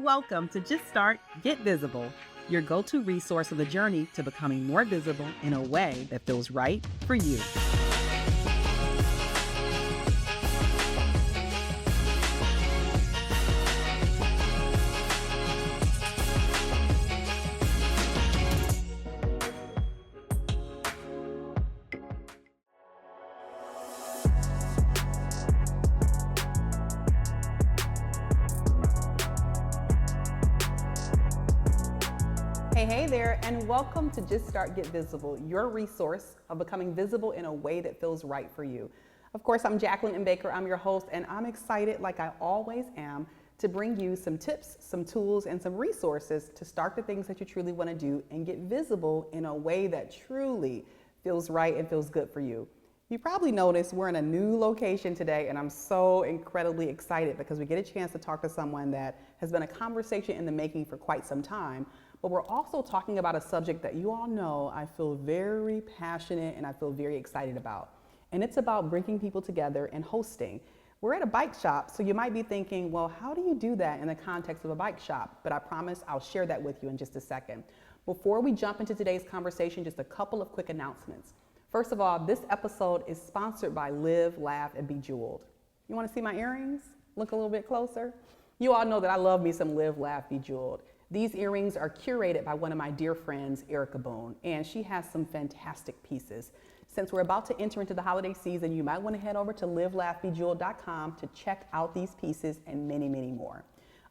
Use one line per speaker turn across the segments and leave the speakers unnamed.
welcome to Just Start, Get Visible, your go-to resource of the journey to becoming more visible in a way that feels right for you. Hey there, and welcome to Just Start, Get Visible, your resource of becoming visible in a way that feels right for you. Of course, I'm Jacqueline Baker, I'm your host, and I'm excited, like I always am, to bring you some tips, some tools, and some resources to start the things that you truly want to do and get visible in a way that truly feels right and feels good for you. You probably noticed we're in a new location today, and I'm so incredibly excited because we get a chance to talk to someone that has been a conversation in the making for quite some time. But we're also talking about a subject that you all know I feel very passionate and I feel very excited about. And it's about bringing people together and hosting. We're at a bike shop, so you might be thinking, well, how do you do that in the context of a bike shop? But I promise I'll share that with you in just a second. Before we jump into today's conversation, just a couple of quick announcements. First of all, this episode is sponsored by Live, Laugh, and Be Jeweled. You want to see my earrings? Look a little bit closer. You all know that I love me some Live, Laugh, Be Jeweled. These earrings are curated by one of my dear friends, Erica Boone, and she has some fantastic pieces. Since we're about to enter into the holiday season, you might want to head over to livelaughbejeweled.com to check out these pieces and many, many more.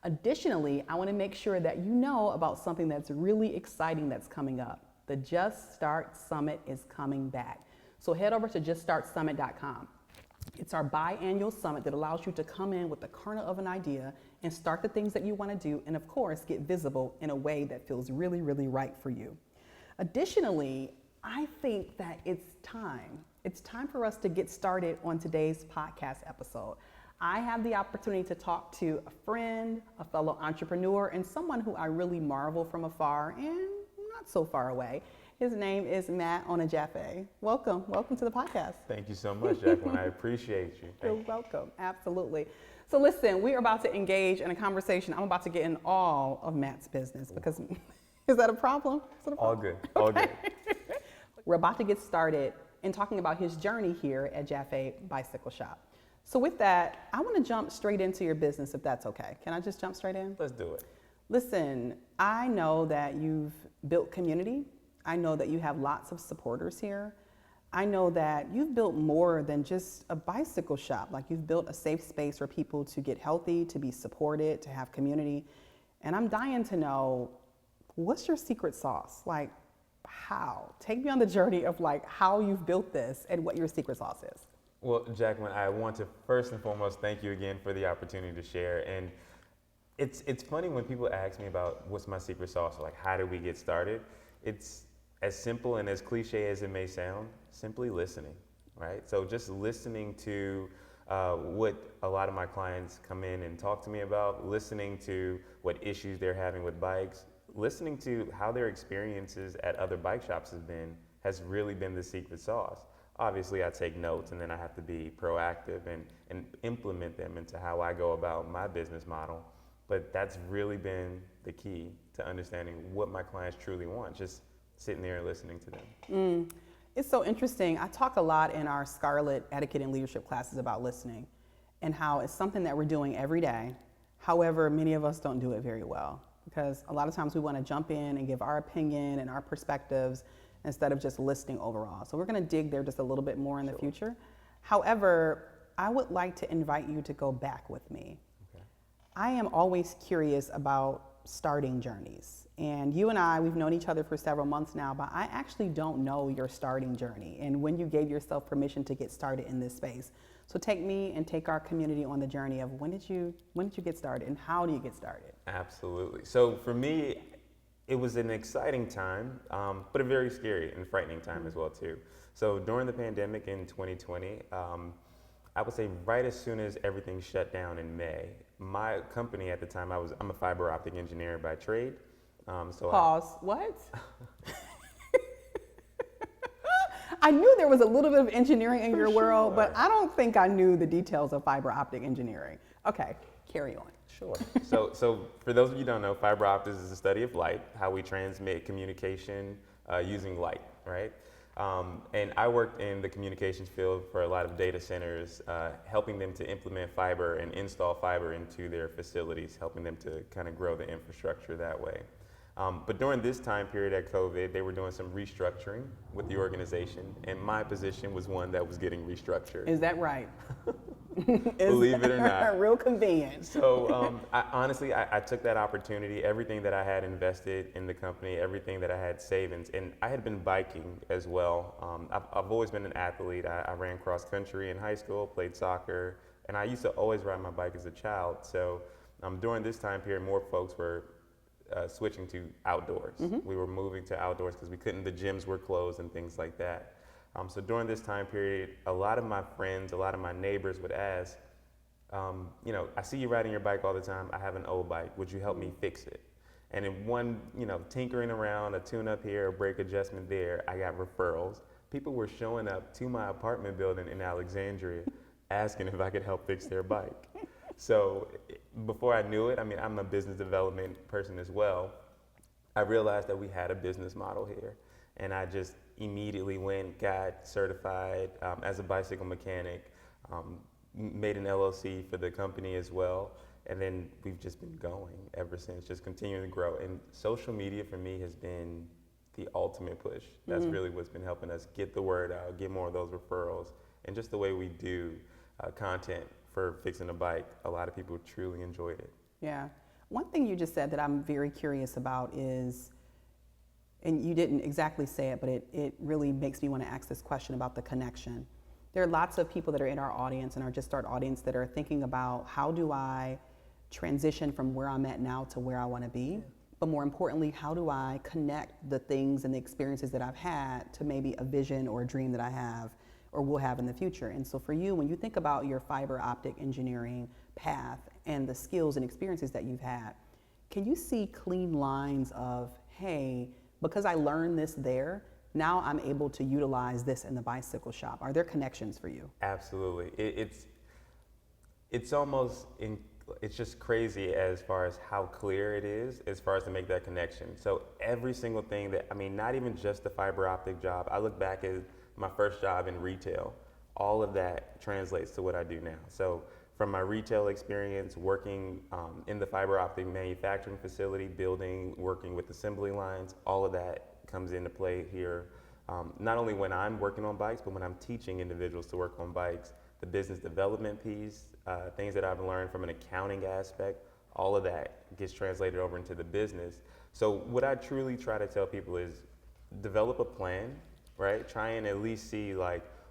Additionally, I want to make sure that you know about something that's really exciting that's coming up. The Just Start Summit is coming back. So head over to juststartsummit.com. It's our biannual summit that allows you to come in with the kernel of an idea and start the things that you want to do, and of course, get visible in a way that feels really, really right for you. Additionally, I think that it's time. It's time for us to get started on today's podcast episode. I have the opportunity to talk to a friend, a fellow entrepreneur, and someone who I really marvel from afar and not so far away. His name is Matt Onojafe. Welcome to the podcast.
Thank you so much, Jacqueline. I appreciate you.
You're welcome, absolutely. So listen, we are about to engage in a conversation. I'm about to get in all of Matt's business because, is that a problem?
All good, all good.
We're about to get started in talking about his journey here at Jafe Bicycle Shop. So with that, I want to jump straight into your business if that's okay. Can I just jump straight in?
Let's do it.
Listen, I know that you've built community. I know that you have lots of supporters here. I know that you've built more than just a bicycle shop. Like, you've built a safe space for people to get healthy, to be supported, to have community. And I'm dying to know, what's your secret sauce? Like, how? Take me on the journey of like how you've built this and what your secret sauce is.
Well, Jacqueline, I want to first and foremost thank you again for the opportunity to share. And it's funny when people ask me about what's my secret sauce, or like how do we get started? It's as simple and as cliche as it may sound, simply listening, right? So just listening to what a lot of my clients come in and talk to me about, listening to what issues they're having with bikes, listening to how their experiences at other bike shops has really been the secret sauce. Obviously, I take notes and then I have to be proactive and implement them into how I go about my business model. But that's really been the key to understanding what my clients truly want, just sitting there and listening to them.
It's so interesting. I talk a lot in our Scarlet Etiquette and Leadership classes about listening and how it's something that we're doing every day. However, many of us don't do it very well because a lot of times we want to jump in and give our opinion and our perspectives instead of just listening overall. So we're going to dig there just a little bit more in the future. However, I would like to invite you to go back with me.
Okay.
I am always curious about starting journeys. And you and I, we've known each other for several months now, but I actually don't know your starting journey and when you gave yourself permission to get started in this space. So take me and take our community on the journey of when did you get started and how do you get started?
Absolutely. So for me, it was an exciting time, but a very scary and frightening time as well too. So during the pandemic in 2020, I would say right as soon as everything shut down in May, my company at the time, I'm a fiber optic engineer by trade.
Pause. What? I knew there was a little bit of engineering in your world, but I don't think I knew the details of fiber optic engineering. Okay, carry on.
Sure. So for those of you who don't know, fiber optics is the study of light, how we transmit communication using light, right? And I worked in the communications field for a lot of data centers, helping them to implement fiber and install fiber into their facilities, helping them to kind of grow the infrastructure that way. But during this time period at COVID, they were doing some restructuring with the organization, and my position was one that was getting restructured.
Is that right?
Believe it or not.
Real convenient.
So honestly, I took that opportunity, everything that I had invested in the company, everything that I had savings, and I had been biking as well. I've always been an athlete. I ran cross country in high school, played soccer, and I used to always ride my bike as a child. So during this time period, more folks were switching to outdoors. We were moving to outdoors because the gyms were closed and things like that. So during this time period, a lot of my friends, a lot of my neighbors would ask, I see you riding your bike all the time. I have an old bike. Would you help me fix it? And in one, tinkering around, a tune-up here, a brake adjustment there, I got referrals. People were showing up to my apartment building in Alexandria asking if I could help fix their bike. So before I knew it, I'm a business development person as well. I realized that we had a business model here, and I just immediately got certified as a bicycle mechanic, made an LLC for the company as well, and then we've just been going ever since, just continuing to grow. And social media for me has been the ultimate push. That's really what's been helping us get the word out, get more of those referrals, and just the way we do content for fixing a bike, a lot of people truly enjoyed it.
Yeah. One thing you just said that I'm very curious about is, and you didn't exactly say it, but it really makes me want to ask this question about the connection. There are lots of people that are in our audience and our Just Start audience that are thinking about, how do I transition from where I'm at now to where I want to be? But more importantly, how do I connect the things and the experiences that I've had to maybe a vision or a dream that I have or will have in the future? And so for you, when you think about your fiber optic engineering path and the skills and experiences that you've had, can you see clean lines of, hey, because I learned this there, now I'm able to utilize this in the bicycle shop? Are there connections for you?
Absolutely. It's almost, it's just crazy as far as how clear it is as far as to make that connection. So every single thing not even just the fiber optic job, I look back at my first job in retail, all of that translates to what I do now. So from my retail experience, working in the fiber optic manufacturing facility, working with assembly lines, all of that comes into play here. Not only when I'm working on bikes, but when I'm teaching individuals to work on bikes, the business development piece, things that I've learned from an accounting aspect, all of that gets translated over into the business. So what I truly try to tell people is develop a plan, right? Try and at least see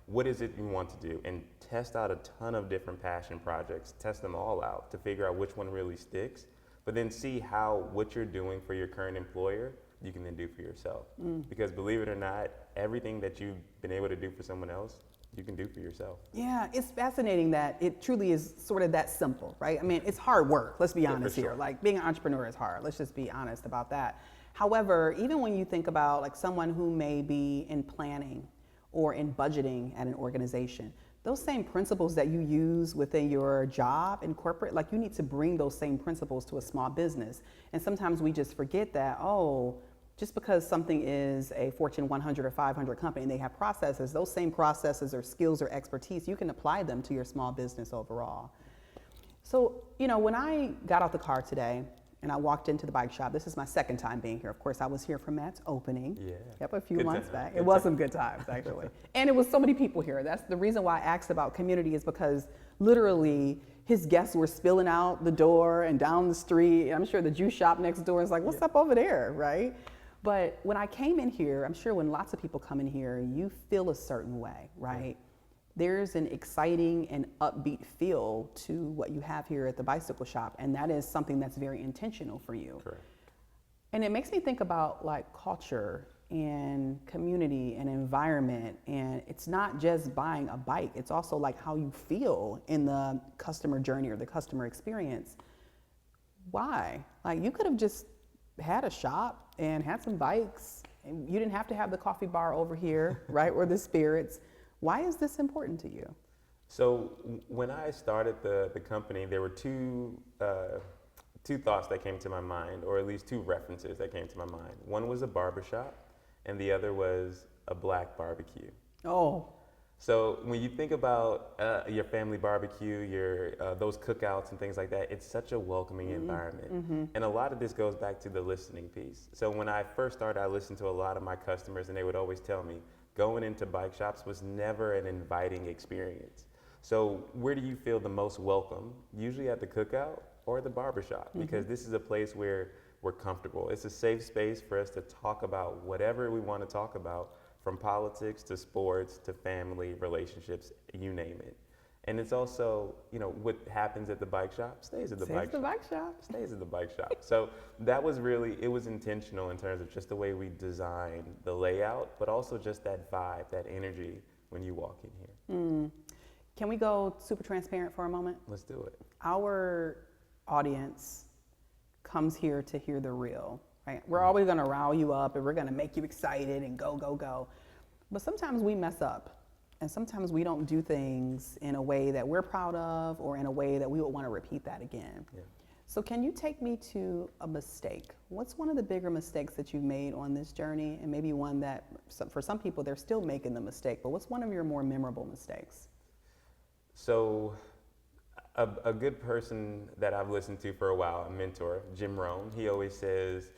what is it you want to do, and test out a ton of different passion projects, test them all out to figure out which one really sticks, but then see how what you're doing for your current employer you can then do for yourself. Because believe it or not, everything that you've been able to do for someone else, you can do for yourself.
Yeah, it's fascinating that it truly is sort of that simple, right? It's hard work, let's be honest here.
Sure.
Being an entrepreneur is hard, let's just be honest about that. However, even when you think about someone who may be in planning or in budgeting at an organization, those same principles that you use within your job in corporate, you need to bring those same principles to a small business. And sometimes we just forget that, just because something is a Fortune 100 or 500 company and they have processes, those same processes or skills or expertise, you can apply them to your small business overall. So, when I got out the car today and I walked into the bike shop, this is my second time being here. Of course, I was here for Matt's opening.
Yeah.
Yep, a few
Good
months
time.
back.
Good
It was
time.
some good times, actually. And it was so many people here. That's the reason why I asked about community, is because literally his guests were spilling out the door and down the street. I'm sure the juice shop next door is what's up over there, right? But when I came in here, I'm sure when lots of people come in here, you feel a certain way, right? There's an exciting and upbeat feel to what you have here at the bicycle shop, and that is something that's very intentional for you.
Correct.
And it makes me think about culture and community and environment, and it's not just buying a bike, it's also how you feel in the customer journey or the customer experience. Why? You could have just had a shop and had some bikes, and you didn't have to have the coffee bar over here, right, or the spirits. Why is this important to you?
So when I started the company, there were two two thoughts that came to my mind, or at least two references that came to my mind. One was a barbershop, and the other was a black barbecue.
Oh,
So when you think about your family barbecue, your those cookouts and things like that, it's such a welcoming environment. And a lot of this goes back to the listening piece. So when I first started, I listened to a lot of my customers, and they would always tell me going into bike shops was never an inviting experience. So where do you feel the most welcome? Usually at the cookout or the barbershop, because this is a place where we're comfortable. It's a safe space for us to talk about whatever we want to talk about, from politics to sports to family, relationships, you name it. And it's also, what happens at the bike shop stays at the bike shop. Stays at the bike shop. So that was really, it was intentional in terms of just the way we designed the layout, but also just that vibe, that energy when you walk in here.
Can we go super transparent for a moment?
Let's do it.
Our audience comes here to hear the real, right? We're always going to rile you up and we're going to make you excited and go, go, go. But sometimes we mess up, and sometimes we don't do things in a way that we're proud of or in a way that we would want to repeat that again.
Yeah.
So can you take me to a mistake? What's one of the bigger mistakes that you've made on this journey, and maybe one that for some people they're still making the mistake, but what's one of your more memorable mistakes?
So a good person that I've listened to for a while, a mentor, Jim Rohn, he always says,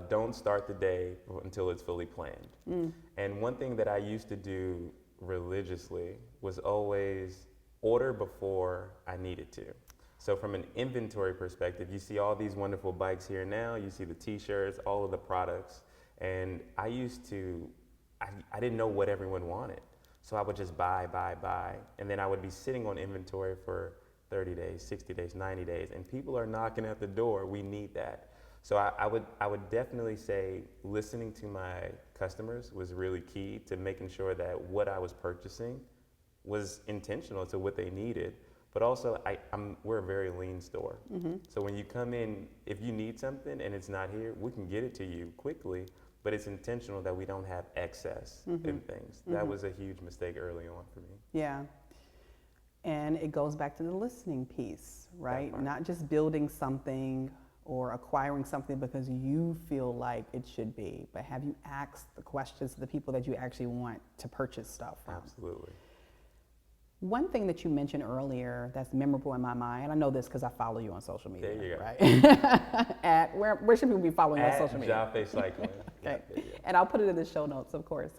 don't start the day until it's fully planned. And one thing that I used to do religiously was always order before I needed to. So from an inventory perspective, you see all these wonderful bikes here now, you see the t-shirts, all of the products, and I didn't know what everyone wanted. So I would just buy, and then I would be sitting on inventory for 30 days, 60 days, 90 days, and people are knocking at the door. We need that. So I would definitely say listening to my customers was really key to making sure that what I was purchasing was intentional to what they needed. But also, we're a very lean store. So when you come in, if you need something and it's not here, we can get it to you quickly, but it's intentional that we don't have excess in things. That was a huge mistake early on for me.
Yeah. And it goes back to the listening piece, right? Not just building something or acquiring something because you feel like it should be, but have you asked the questions to the people that you actually want to purchase stuff from?
Absolutely.
One thing that you mentioned earlier that's memorable in my mind, I know this because I follow you on social media.
There you go.
Right? Where should people be following you on social media?
Jafe Cycling.
Okay. And I'll put it in the show notes, of course.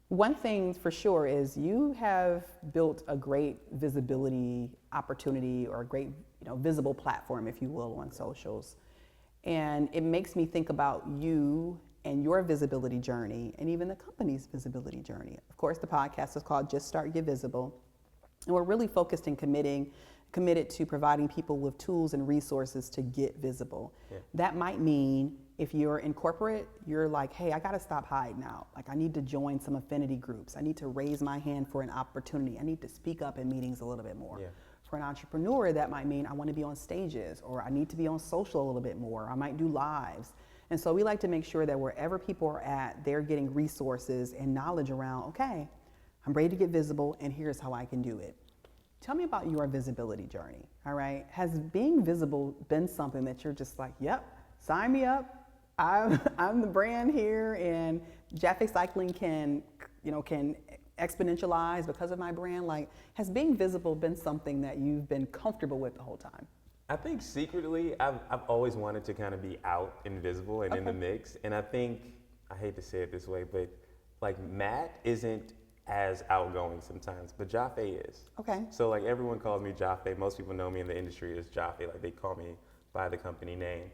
One thing for sure is you have built a great visibility opportunity, or a great, visible platform, if you will, on socials. And it makes me think about you and your visibility journey, and even the company's visibility journey. Of course, the podcast is called Just Start Get Visible. And we're really focused and committed to providing people with tools and resources to get visible. Yeah. That might mean if you're in corporate, you're like, hey, I gotta stop hiding out. Like, I need to join some affinity groups. I need to raise my hand for an opportunity. I need to speak up in meetings a little bit more. Yeah. For an entrepreneur, that might mean I wanna be on stages, or I need to be on social a little bit more. I might do lives. And so we like to make sure that wherever people are at, they're getting resources and knowledge around, okay, I'm ready to get visible, and here's how I can do it. Tell me about your visibility journey, all right? Has being visible been something that you're just like, yep, sign me up. I'm the brand here, and Jafe Cycling can exponentialize because of my brand? Like, has being visible been something that you've been comfortable with the whole time?
I think secretly, I've always wanted to kind of be out and visible and in the mix. And I think, I hate to say it this way, but like Matt isn't as outgoing sometimes, but Jafe is.
Okay.
So like everyone calls me Jafe. Most people know me in the industry as Jafe. Like they call me by the company name.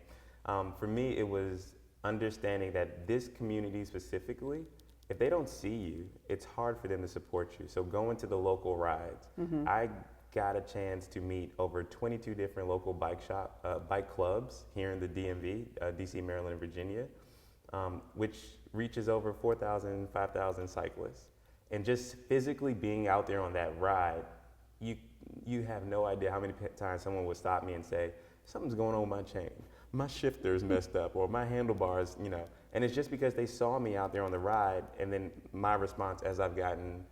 For me, it was understanding that this community specifically, if they don't see you, it's hard for them to support you. So going to the local rides, I got a chance to meet over 22 different local bike clubs here in the DMV, DC, Maryland, and Virginia, which reaches over 4,000, 5,000 cyclists. And just physically being out there on that ride, you have no idea how many times someone would stop me and say, something's going on with my chain. My shifter's messed up, or my handlebars, and it's just because they saw me out there on the ride. And then my response as I've gotten,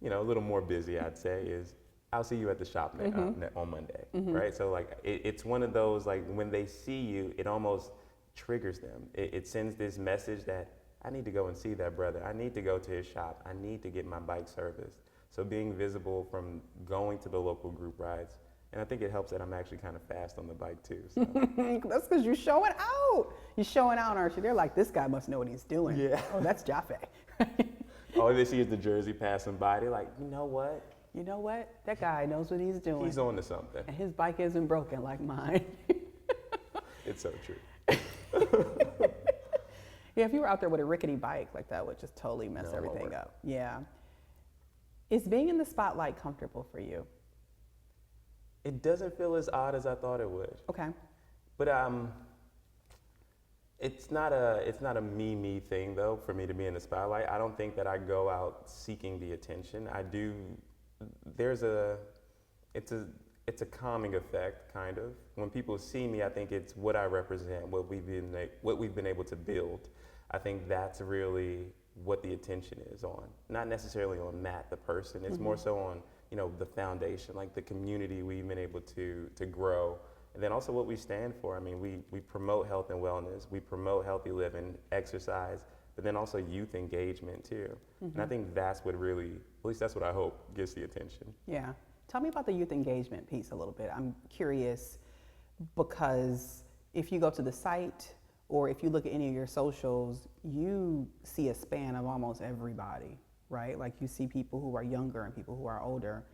a little more busy, I'd say, is, I'll see you at the shop on Monday, right? So like it's one of those, like when they see you, it almost triggers them. It sends this message that I need to go and see that brother. I need to go to his shop. I need to get my bike serviced. So being visible from going to the local group rides, and I think it helps that I'm actually kind of fast on the bike too. So.
That's because you're showing out. You're showing out, aren't you? They're like, this guy must know what he's doing.
Yeah.
Oh, that's Jafe.
All they see is the jersey passing by. They're like, you know what?
You know what? That guy knows what he's doing.
He's on to something.
And his bike isn't broken like mine.
It's so true.
Yeah, if you were out there with a rickety bike, like that would just totally mess everything up. Yeah. Is being in the spotlight comfortable for you?
It doesn't feel as odd as I thought it would.
Okay.
But it's not a me thing though for me to be in the spotlight. I don't think that I go out seeking the attention. I do. It's a calming effect, kind of. When people see me, I think it's what I represent, what we've been able to build. I think that's really what the attention is on. Not necessarily on Matt, the person. It's more so on, you know, the foundation, like the community we've been able to grow. And then also what we stand for. I mean, we promote health and wellness. We promote healthy living, exercise, but then also youth engagement too. And I think that's what really, at least that's what I hope, gets the attention.
Yeah. Tell me about the youth engagement piece a little bit. I'm curious because if you go to the site or if you look at any of your socials, you see a span of almost everybody, right? Like you see people who are younger and people who are older.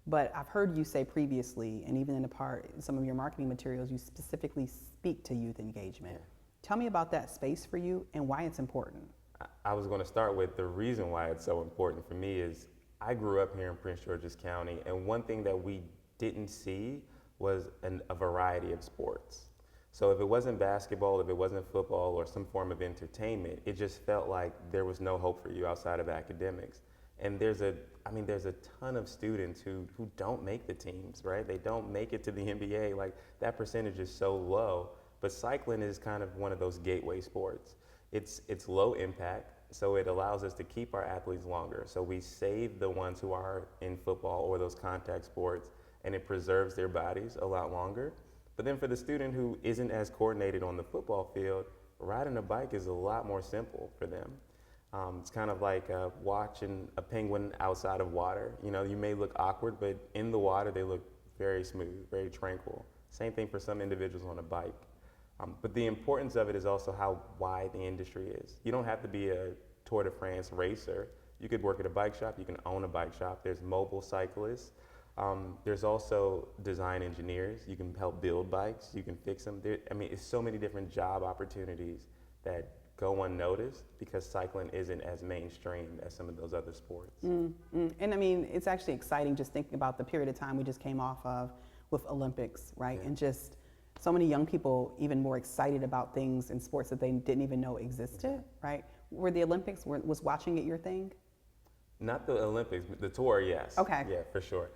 But I've heard you say previously, and even in some of your marketing materials, you specifically speak to youth engagement.
Yeah.
Tell me about that space for you and why it's important.
I was going to start with the reason why it's so important for me is I grew up here in Prince George's County, and one thing that we didn't see was a variety of sports. So if it wasn't basketball, if it wasn't football or some form of entertainment, it just felt like there was no hope for you outside of academics. And there's a ton of students who don't make the teams, right? They don't make it to the NBA. Like that percentage is so low. But cycling is kind of one of those gateway sports. It's low impact, so it allows us to keep our athletes longer. So we save the ones who are in football or those contact sports, and it preserves their bodies a lot longer. But then for the student who isn't as coordinated on the football field, riding a bike is a lot more simple for them. It's kind of like watching a penguin outside of water. You know, you may look awkward, but in the water they look very smooth, very tranquil. Same thing for some individuals on a bike. But the importance of it is also how wide the industry is. You don't have to be a Tour de France racer. You could work at a bike shop, you can own a bike shop. There's mobile cyclists. There's also design engineers. You can help build bikes, you can fix them. It's so many different job opportunities that go unnoticed because cycling isn't as mainstream as some of those other sports.
And I mean, it's actually exciting just thinking about the period of time we just came off of with Olympics, right?
Yeah.
And just so many young people even more excited about things in sports that they didn't even know existed, right? Were the Olympics, was watching it your thing?
Not the Olympics, but the tour, yes.
Okay.
Yeah, for sure.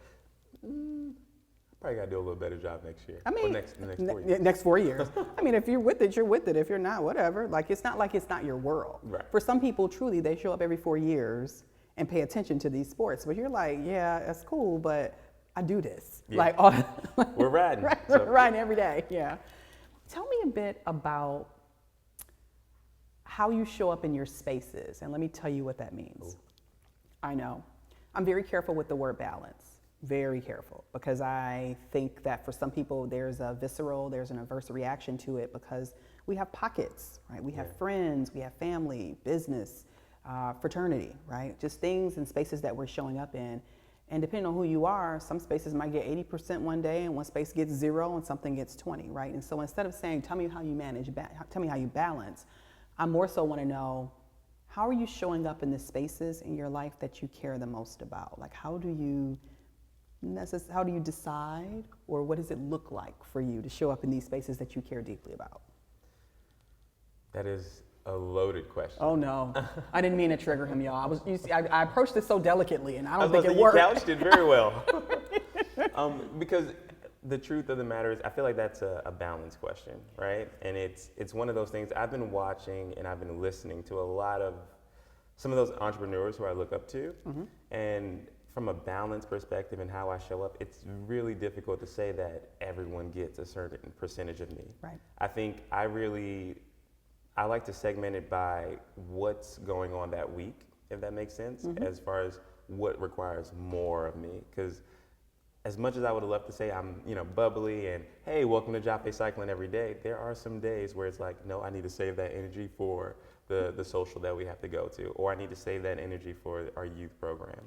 Probably got to do a little better job next year.
I mean,
or next 4 years.
Next 4 years. I mean, if you're with it, you're with it. If you're not, whatever. Like it's not your world.
Right.
For some people, truly, they show up every 4 years and pay attention to these sports. But you're like, yeah, that's cool, but I do this.
Yeah. We're riding.
Right,
So,
riding every day, yeah. Tell me a bit about how you show up in your spaces, and let me tell you what that means.
Ooh.
I know. I'm very careful with the word balance, very careful, because I think that for some people there's an adverse reaction to it because we have pockets, right? We have friends, we have family, business, fraternity, right? Just things and spaces that we're showing up in. And depending on who you are, some spaces might get 80% one day and one space gets 0 and something gets 20, right? And so instead of saying, tell me how you manage, tell me how you balance, I more so want to know, how are you showing up in the spaces in your life that you care the most about? Like, how do you decide, or what does it look like for you to show up in these spaces that you care deeply about?
That is a loaded question.
Oh no, I didn't mean to trigger him, y'all. I approached it so delicately, and I don't think it worked.
You couched it very well. Because the truth of the matter is, I feel like that's a balance question, right? And it's one of those things. I've been watching and I've been listening to some of those entrepreneurs who I look up to, and from a balance perspective and how I show up, it's really difficult to say that everyone gets a certain percentage of me.
Right.
I think I like to segment it by what's going on that week, if that makes sense, as far as what requires more of me. Because as much as I would love to say I'm, bubbly and, hey, welcome to Jafe Cycling every day, there are some days where it's like, no, I need to save that energy for the social that we have to go to, or I need to save that energy for our youth program.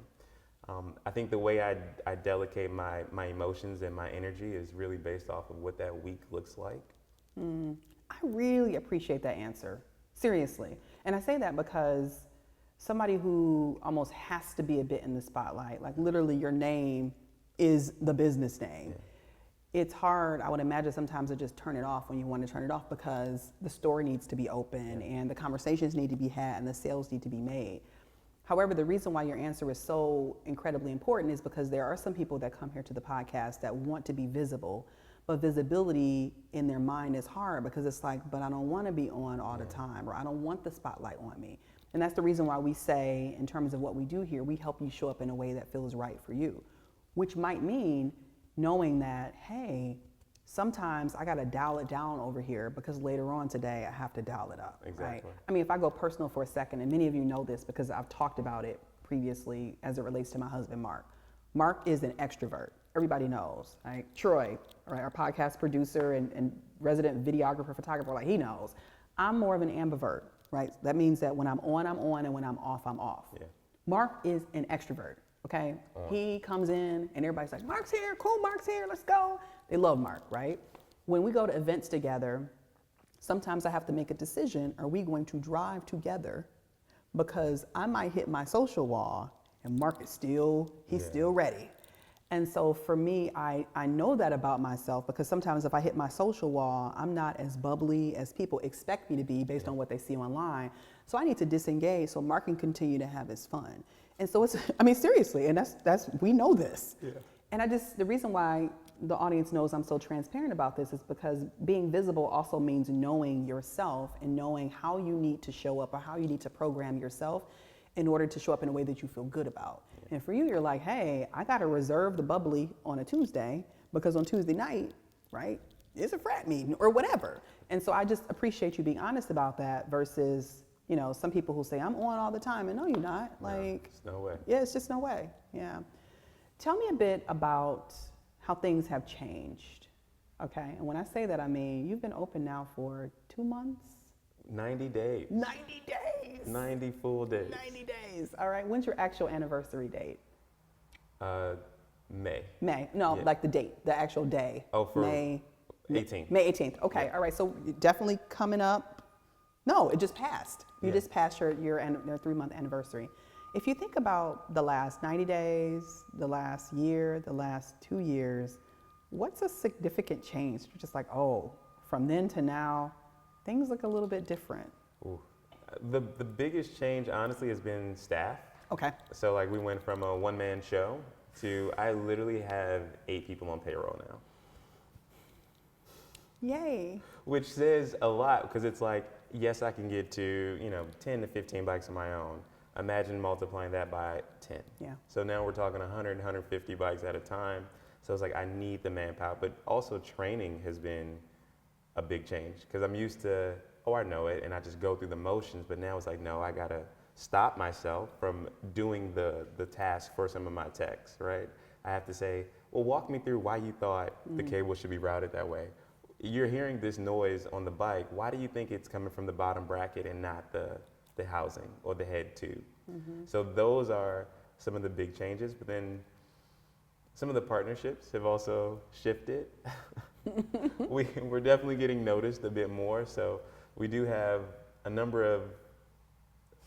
I think the way I delegate my emotions and my energy is really based off of what that week looks like.
I really appreciate that answer, seriously. And I say that because somebody who almost has to be a bit in the spotlight, like literally your name is the business name. Yeah. It's hard, I would imagine sometimes to just turn it off when you want to turn it off because the store needs to be open and the conversations need to be had and the sales need to be made. However, the reason why your answer is so incredibly important is because there are some people that come here to the podcast that want to be visible, but visibility in their mind is hard because it's like, but I don't want to be on all the time, or I don't want the spotlight on me. And that's the reason why we say, in terms of what we do here, we help you show up in a way that feels right for you, which might mean knowing that, hey, sometimes I got to dial it down over here because later on today I have to dial it up.
Exactly.
Right? I mean, if I go personal for a second, and many of you know this because I've talked about it previously as it relates to my husband, Mark. Mark is an extrovert. Everybody knows, right? Troy, right, our podcast producer and resident videographer, photographer, like he knows. I'm more of an ambivert, right? That means that when I'm on, and when I'm off, I'm off. Yeah. Mark is an extrovert, okay? He comes in and everybody's like, Mark's here, cool, Mark's here, let's go. They love Mark, right? When we go to events together, sometimes I have to make a decision, are we going to drive together? Because I might hit my social wall and Mark is still ready. And so for me, I know that about myself because sometimes if I hit my social wall, I'm not as bubbly as people expect me to be based on what they see online. So I need to disengage so Mark can continue to have his fun. And so seriously, and that's we know this. Yeah. And the reason why the audience knows I'm so transparent about this is because being visible also means knowing yourself and knowing how you need to show up or how you need to program yourself in order to show up in a way that you feel good about. Yeah. And for you, you're like, hey, I got to reserve the bubbly on a Tuesday because on Tuesday night, right, it's a frat meeting or whatever. And so I just appreciate you being honest about that versus, some people who say, I'm on all the time. And no, you're not. Like,
there's no way.
Yeah, it's just no way. Yeah. Tell me a bit about how things have changed. Okay. And when I say that, I mean, you've been open now for 2 months?
90 days.
90 days.
90 full days.
90 days. All right. When's your actual anniversary date?
May.
May. No, yeah. Like the date, the actual day.
Oh, for May 18th.
May 18th. Okay. Yeah. All right. So definitely coming up. No, it just passed. You just passed your 3-month anniversary. If you think about the last 90 days, the last year, the last 2 years, what's a significant change? You're just like, oh, from then to now, things look a little bit different.
Ooh. The biggest change, honestly, has been staff.
Okay.
So, like, we went from a one-man show to I literally have 8 people on payroll now.
Yay.
Which says a lot because it's like, yes, I can get to, 10 to 15 bikes of my own. Imagine multiplying that by 10.
Yeah.
So now we're talking 100, 150 bikes at a time. So it's like I need the manpower, but also training has been a big change because I'm used to, I know it and I just go through the motions, but now it's like, no, I gotta stop myself from doing the task for some of my techs, right? I have to say, well, walk me through why you thought the cable should be routed that way. You're hearing this noise on the bike. Why do you think it's coming from the bottom bracket and not the housing or the head tube? Mm-hmm. So those are some of the big changes, but then some of the partnerships have also shifted. We're definitely getting noticed a bit more. So we do have a number of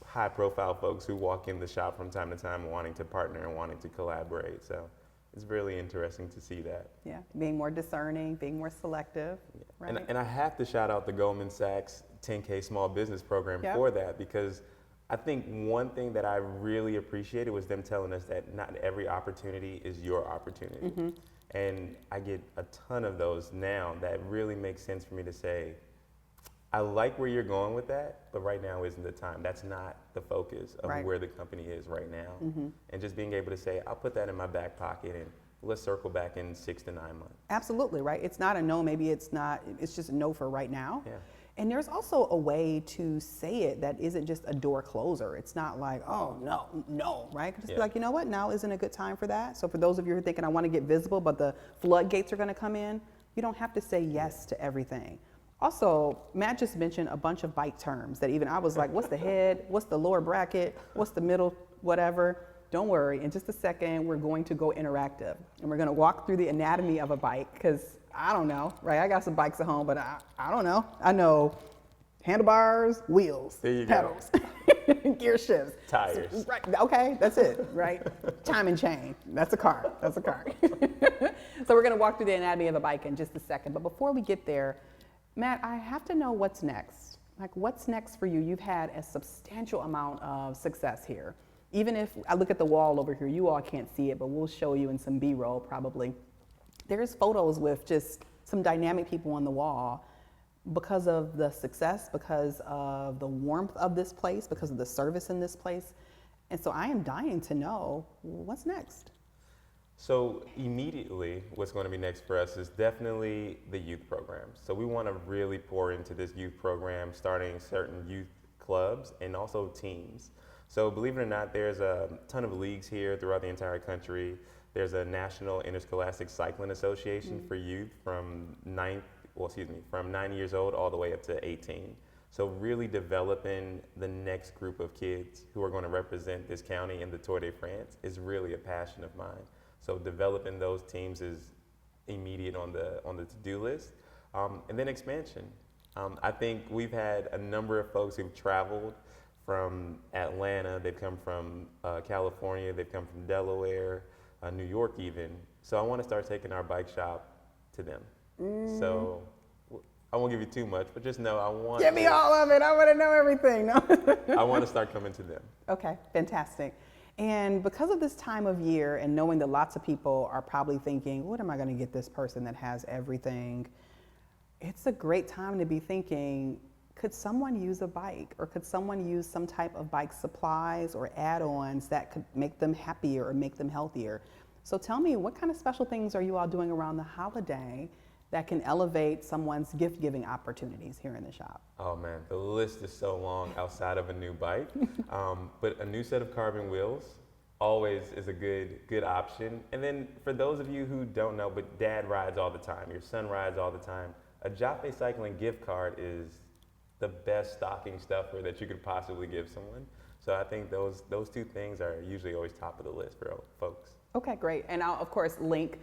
high profile folks who walk in the shop from time to time wanting to partner and wanting to collaborate. So it's really interesting to see that.
Yeah, being more discerning, being more selective.
Yeah.
Right?
And I have to shout out the Goldman Sachs 10K small business program for that because I think one thing that I really appreciated was them telling us that not every opportunity is your opportunity. Mm-hmm. And I get a ton of those now that really makes sense for me to say, I like where you're going with that, but right now isn't the time. That's not the focus of
Right.
where the company is right now. And just being able to say, I'll put that in my back pocket and let's circle back in 6 to 9 months.
Absolutely, right? It's not a no, maybe it's not, it's just a no for right now.
Yeah.
And there's also a way to say it that isn't just a door closer. It's not like, oh, no, right? Just be like, you know what, now isn't a good time for that. So for those of you who are thinking, I want to get visible, but the floodgates are going to come in, you don't have to say yes to everything. Also, Matt just mentioned a bunch of bike terms that even I was like, what's the head? What's the lower bracket? What's the middle? Whatever. Don't worry. In just a second, we're going to go interactive. And we're going to walk through the anatomy of a bike because I don't know, right? I got some bikes at home, but I don't know. I know handlebars, wheels, pedals, gear shifts.
Tires.
Right. Okay, that's it, right? Time and chain. That's a car. That's a car. So we're going to walk through the anatomy of a bike in just a second. But before we get there, Matt, I have to know what's next. Like, what's next for you? You've had a substantial amount of success here. Even if I look at the wall over here, you all can't see it, but we'll show you in some B-roll probably. There's photos with just some dynamic people on the wall because of the success, because of the warmth of this place, because of the service in this place. And so I am dying to know what's next.
So immediately, what's going to be next for us is definitely the youth programs. So we want to really pour into this youth program, starting certain youth clubs and also teams. So believe it or not, there's a ton of leagues here throughout the entire country. There's a National Interscholastic Cycling Association for youth from 9 years old all the way up to 18. So really developing the next group of kids who are going to represent this county in the Tour de France is really a passion of mine. So developing those teams is immediate on the to-do list. And then expansion. I think we've had a number of folks who've traveled from Atlanta, they've come from California, they've come from Delaware, New York even. So I want to start taking our bike shop to them. So I won't give you too much, but just know I want
Give me all of it. I want to know everything. No.
I want to start coming to them.
Okay, fantastic. And because of this time of year and knowing that lots of people are probably thinking, what am I going to get this person that has everything? It's a great time to be thinking, could someone use a bike, or could someone use some type of bike supplies or add-ons that could make them happier or make them healthier? So tell me, what kind of special things are you all doing around the holiday that can elevate someone's gift-giving opportunities here in the shop?
Oh man, the list is so long outside of a new bike. But a new set of carbon wheels always is a good option. And then for those of you who don't know, but dad rides all the time, your son rides all the time, a Jafe Cycling gift card is the best stocking stuffer that you could possibly give someone. So I think those two things are usually always top of the list for folks.
Okay, great. And I'll, of course, link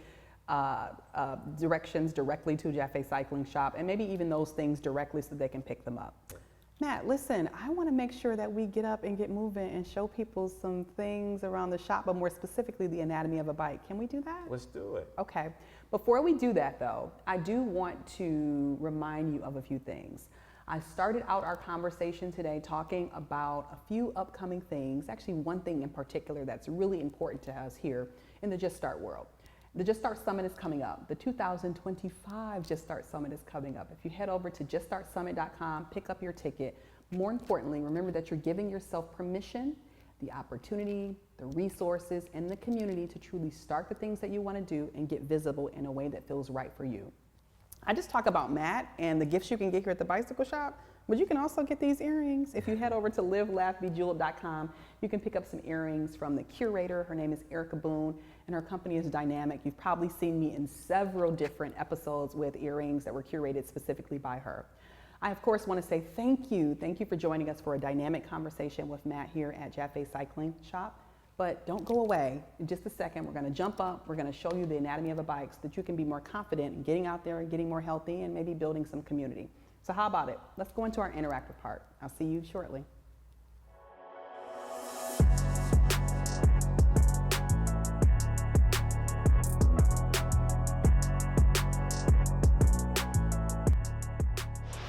directions directly to Jafe Cycling Shop, and maybe even those things directly so they can pick them up. Matt, listen, I want to make sure that we get up and get moving and show people some things around the shop, but more specifically the anatomy of a bike. Can we do that?
Let's do it.
Okay. Before we do that, though, I do want to remind you of a few things. I started out our conversation today talking about a few upcoming things, actually one thing in particular that's really important to us here in the Just Start world. The Just Start Summit is coming up. The 2025 Just Start Summit is coming up. If you head over to juststartsummit.com, pick up your ticket. More importantly, remember that you're giving yourself permission, the opportunity, the resources, and the community to truly start the things that you want to do and get visible in a way that feels right for you. I just talk about Matt and the gifts you can get here at the bicycle shop, but you can also get these earrings. If you head over to livelaughbejeweled.com, you can pick up some earrings from the curator. Her name is Erica Boone, and her company is Dynamic. You've probably seen me in several different episodes with earrings that were curated specifically by her. I, of course, want to say thank you. Thank you for joining us for a dynamic conversation with Matt here at Jafe Cycling Shop. But don't go away. In just a second, we're going to jump up. We're going to show you the anatomy of a bike so that you can be more confident in getting out there and getting more healthy and maybe building some community. So how about it? Let's go into our interactive part. I'll see you shortly.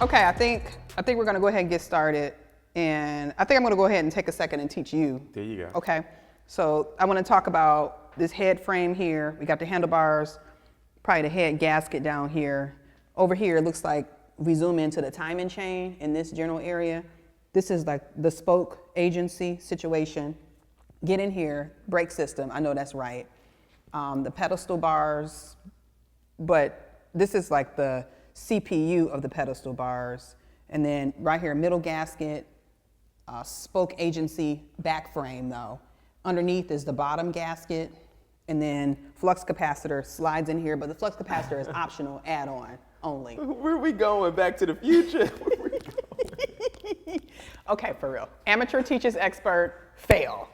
Okay, I think we're going to go ahead and get started. And I think I'm going to go ahead and take a second and teach you.
There you go.
Okay, so I want to talk about this head frame here. We got the handlebars, probably the head gasket down here. Over here, it looks like we zoom into the timing chain in this general area, this is like the spoke agency situation. Get in here, brake system, I know that's right. The pedestal bars, but this is like the CPU of the pedestal bars. And then right here, middle gasket, spoke agency back frame though. Underneath is the bottom gasket, and then flux capacitor slides in here, but the flux capacitor is optional add-on only.
Where are we going? Back to the future?
Okay, for real. Amateur teaches expert, fail.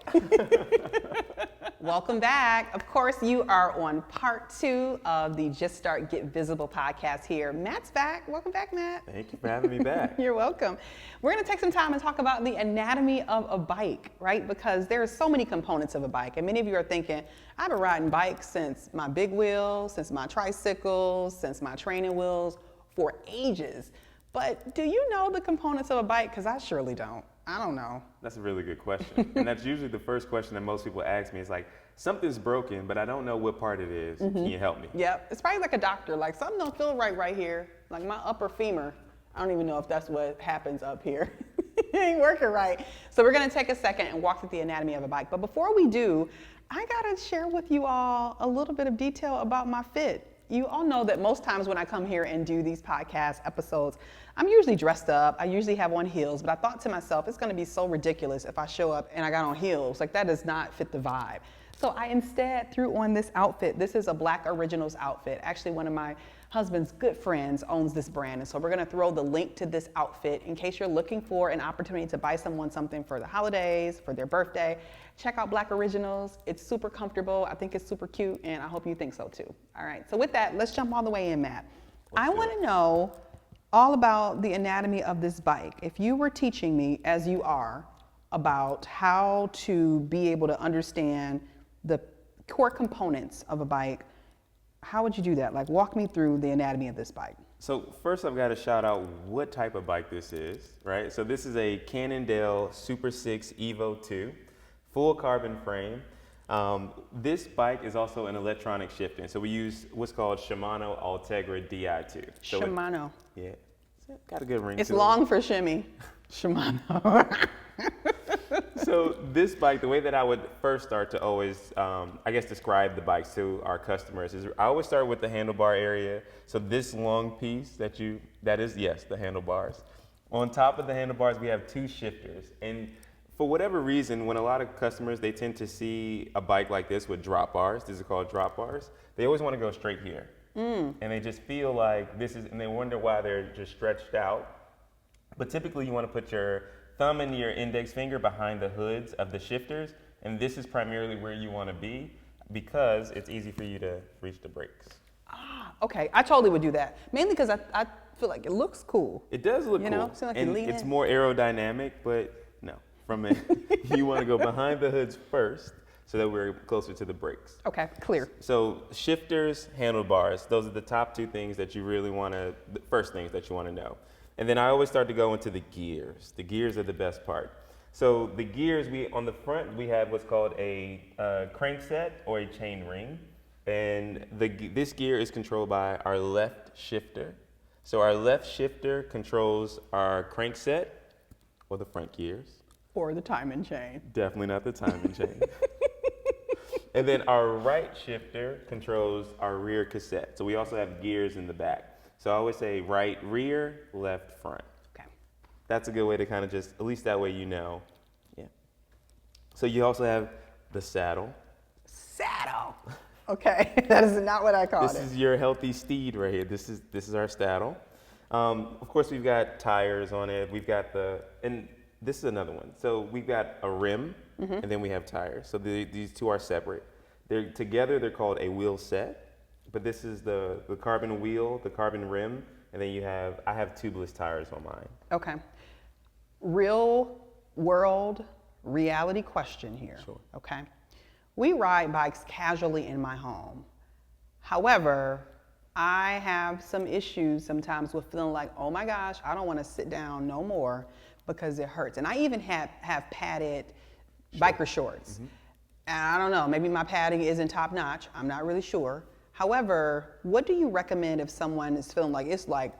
Welcome back. Of course, you are on part 2 of the Just Start Get Visible podcast here. Matt's back. Welcome back, Matt.
Thank you for having me back.
You're welcome. We're going to take some time and talk about the anatomy of a bike, right? Because there are so many components of a bike. And many of you are thinking, I've been riding bikes since my big wheel, since my tricycles, since my training wheels for ages. But do you know the components of a bike? Because I surely don't. I don't know.
That's a really good question. And that's usually the first question that most people ask me is like, something's broken, but I don't know what part it is. Can you help me?
Yep. It's probably like a doctor. Like, something don't feel right here. Like my upper femur. I don't even know if that's what happens up here. It ain't working right. So we're going to take a second and walk through the anatomy of a bike. But before we do, I got to share with you all a little bit of detail about my fit. You all know that most times when I come here and do these podcast episodes, I'm usually dressed up. I usually have on heels, but I thought to myself, it's going to be so ridiculous if I show up and I got on heels. Like, that does not fit the vibe. So I instead threw on this outfit. This is a Black Originals outfit. Actually, one of my husband's good friends owns this brand. And so we're going to throw the link to this outfit in case you're looking for an opportunity to buy someone something for the holidays, for their birthday. Check out Black Originals. It's super comfortable. I think it's super cute, and I hope you think so too. All right, so with that, let's jump all the way in, Matt. I want to know all about the anatomy of this bike. If you were teaching me, as you are, about how to be able to understand the core components of a bike, how would you do that? Like, walk me through the anatomy of this bike.
So first I've got to shout out what type of bike this is, right? So this is a Cannondale Super 6 Evo 2, full carbon frame. This bike is also an electronic shifting. So we use what's called Shimano Ultegra Di2. So
Shimano.
Yeah, it's got a good ring
It's
to it.
long for shimmy. Shimano.
So this bike, the way that I would first start to always, I guess, describe the bikes to our customers is I always start with the handlebar area. So this long piece that is, yes, the handlebars. On top of the handlebars, we have 2 shifters. And for whatever reason, when a lot of customers, they tend to see a bike like this with drop bars, these are called drop bars, they always want to go straight here. And they just feel like and they wonder why they're just stretched out. But typically you want to put your thumb and your index finger behind the hoods of the shifters, and this is primarily where you want to be because it's easy for you to reach the brakes.
Ah, okay. I totally would do that. Mainly because I feel like it looks cool.
It does look
You
cool.
know, seem like you
and
lean
it's
in.
more aerodynamic, but no. You want to go behind the hoods first so that we're closer to the brakes.
Okay, clear.
So shifters, handlebars, those are the top 2 things that you really want to, the first things that you want to know. And then I always start to go into the gears. The gears are the best part. So the gears, on the front, we have what's called a crankset or a chain ring. And this gear is controlled by our left shifter. So our left shifter controls our crankset or the front gears.
Or the timing chain.
Definitely not the timing chain. And then our right shifter controls our rear cassette. So we also have gears in the back. So I always say right rear, left front.
Okay.
That's a good way to kind of just, at least that way you know. Yeah. So you also have the saddle.
Saddle. Okay, that is not what I called
This
it.
is your healthy steed right here. This is our saddle. Of course, we've got tires on it. We've got and this is another one. So we've got a rim, and then we have tires. So these 2 are separate. Together, they're called a wheel set. But this is the carbon wheel, the carbon rim, and then I have tubeless tires on mine.
Okay. Real world reality question here.
Sure.
Okay. We ride bikes casually in my home. However, I have some issues sometimes with feeling like, oh my gosh, I don't want to sit down no more because it hurts. And I even have padded biker shorts. And I don't know, maybe my padding isn't top notch. I'm not really sure. However, what do you recommend if someone is feeling like it's like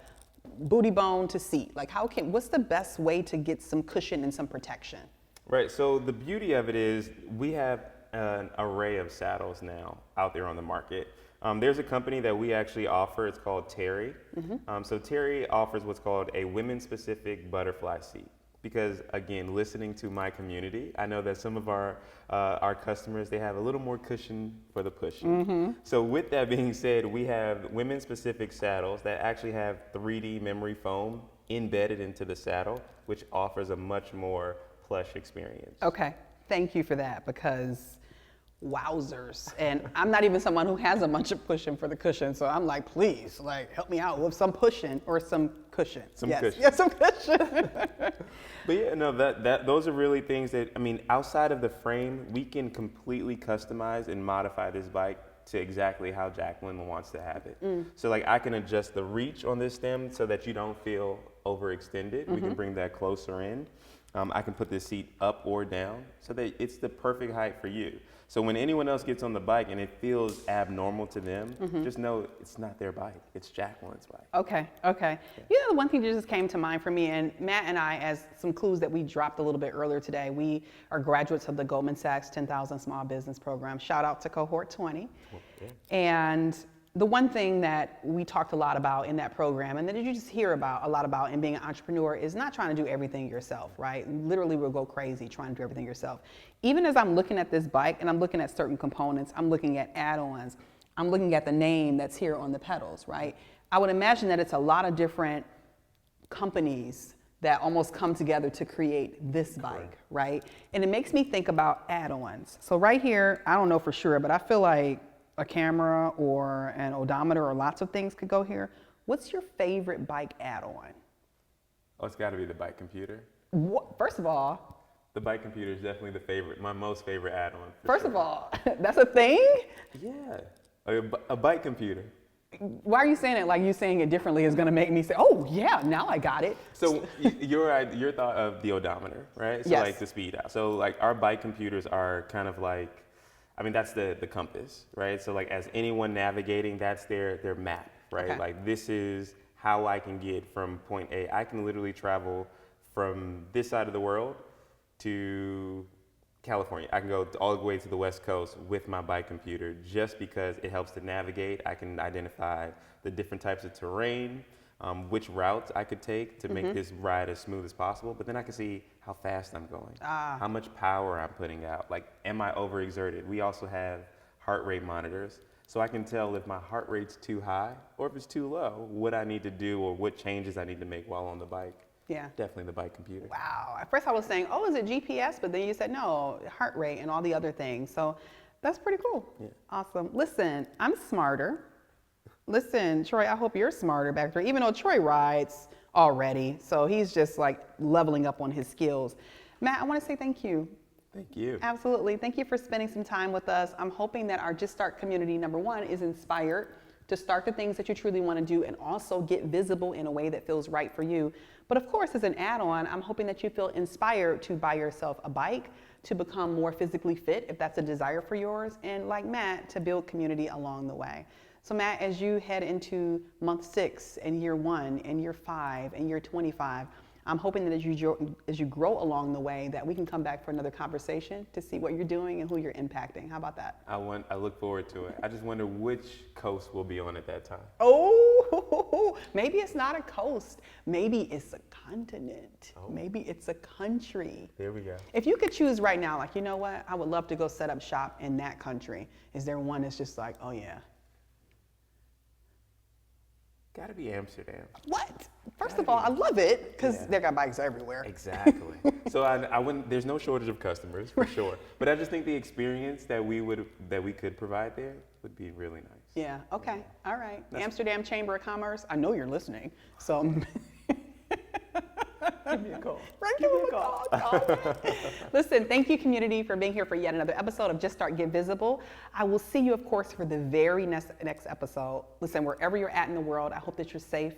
booty bone to seat? Like what's the best way to get some cushion and some protection?
Right, so the beauty of it is we have an array of saddles now out there on the market. There's a company that we actually offer, it's called Terry. So Terry offers what's called a women-specific butterfly seat. Because again, listening to my community, I know that some of our customers, they have a little more cushion for the pushing. So with that being said, we have women-specific saddles that actually have 3D memory foam embedded into the saddle, which offers a much more plush experience.
Okay, thank you for that, because wowzers. And I'm not even someone who has a bunch of cushion for the cushion, so I'm like, please, like, help me out with some pushing or some cushion. Cushion. Yeah, some cushion.
But yeah, no, those are really things that, I mean, outside of the frame, we can completely customize and modify this bike to exactly how Jacqueline wants to have it. So like I can adjust the reach on this stem so that you don't feel overextended. We can bring that closer in. I can put this seat up or down so that it's the perfect height for you. So when anyone else gets on the bike and it feels abnormal to them, just know it's not their bike, it's Jacqueline's bike.
Okay. Yeah. You know, the one thing that just came to mind for me, and Matt and I, as some clues that we dropped a little bit earlier today, we are graduates of the Goldman Sachs 10,000 Small Business Program. Shout out to Cohort 20. Well, yeah. And the one thing that we talked a lot about in that program, and that you just hear about a lot about in being an entrepreneur, is not trying to do everything yourself, right? Literally, we'll go crazy trying to do everything yourself. Even as I'm looking at this bike and I'm looking at certain components, I'm looking at add-ons, I'm looking at the name that's here on the pedals, right? I would imagine that it's a lot of different companies that almost come together to create this bike, right? And it makes me think about add-ons. So right here, I don't know for sure, but I feel like a camera or an odometer or lots of things could go here. What's your favorite bike add-on?
Oh, it's got to be the bike computer.
First of all,
the bike computer is definitely my most favorite add-on.
First of all, that's a thing?
Yeah, a bike computer.
Why are you saying it like you saying it differently is going to make me say, oh yeah, now I got it?
So your thought of the odometer, right? So like the speed out. So like our bike computers are kind of like, I mean, that's the compass, right? So like as anyone navigating, that's their map, right? Okay. Like this is how I can get from point A. I can literally travel from this side of the world to California. I can go all the way to the West Coast with my bike computer just because it helps to navigate. I can identify the different types of terrain, which routes I could take to make this ride as smooth as possible, but then I can see how fast I'm going, how much power I'm putting out, like am I overexerted? We also have heart rate monitors, so I can tell if my heart rate's too high or if it's too low, what I need to do or what changes I need to make while on the bike. Yeah. Definitely the bike computer.
Wow. At first I was saying, oh, is it GPS? But then you said, no, heart rate and all the other things. So that's pretty cool. Yeah. Awesome. Listen, I'm smarter. Listen, Troy, I hope you're smarter back there, even though Troy rides already. So he's just like leveling up on his skills. Matt, I want to say thank you.
Thank you.
Absolutely. Thank you for spending some time with us. I'm hoping that our Just Start community, number one, is inspired to start the things that you truly want to do and also get visible in a way that feels right for you. But of course, as an add-on, I'm hoping that you feel inspired to buy yourself a bike, to become more physically fit if that's a desire for yours, and like Matt, to build community along the way. So Matt, as you head into month 6 and year 1 and year 5 and year 25, I'm hoping that as you grow along the way that we can come back for another conversation to see what you're doing and who you're impacting. How about that?
I look forward to it. I just wonder which coast we'll be on at that time.
Oh, maybe it's not a coast. Maybe it's a continent. Oh. Maybe it's a country.
There we go.
If you could choose right now, like, you know what? I would love to go set up shop in that country. Is there one that's just like, oh yeah?
Gotta be Amsterdam.
What? First of all, I love it because they got bikes everywhere.
Exactly. So I wouldn't. There's no shortage of customers for sure. But I just think the experience that we could provide there would be really nice.
Yeah. Okay. Yeah. All right. Amsterdam Chamber of Commerce. I know you're listening. So
give me a call.
Give me a call. Listen, thank you, community, for being here for yet another episode of Just Start Get Visible. I will see you, of course, for the very next episode. Listen, wherever you're at in the world, I hope that you're safe.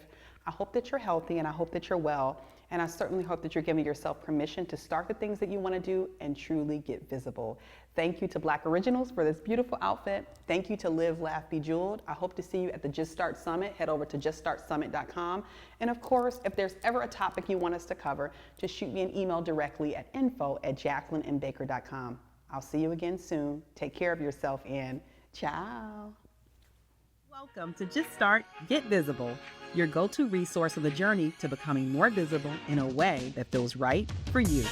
I hope that you're healthy and I hope that you're well. And I certainly hope that you're giving yourself permission to start the things that you want to do and truly get visible. Thank you to Black Originals for this beautiful outfit. Thank you to Live, Laugh, Bejeweled. I hope to see you at the Just Start Summit. Head over to juststartsummit.com. And of course, if there's ever a topic you want us to cover, just shoot me an email directly at info@jacquelineandbaker.com. I'll see you again soon. Take care of yourself and ciao. Welcome to Just Start, Get Visible, your go-to resource of the journey to becoming more visible in a way that feels right for you.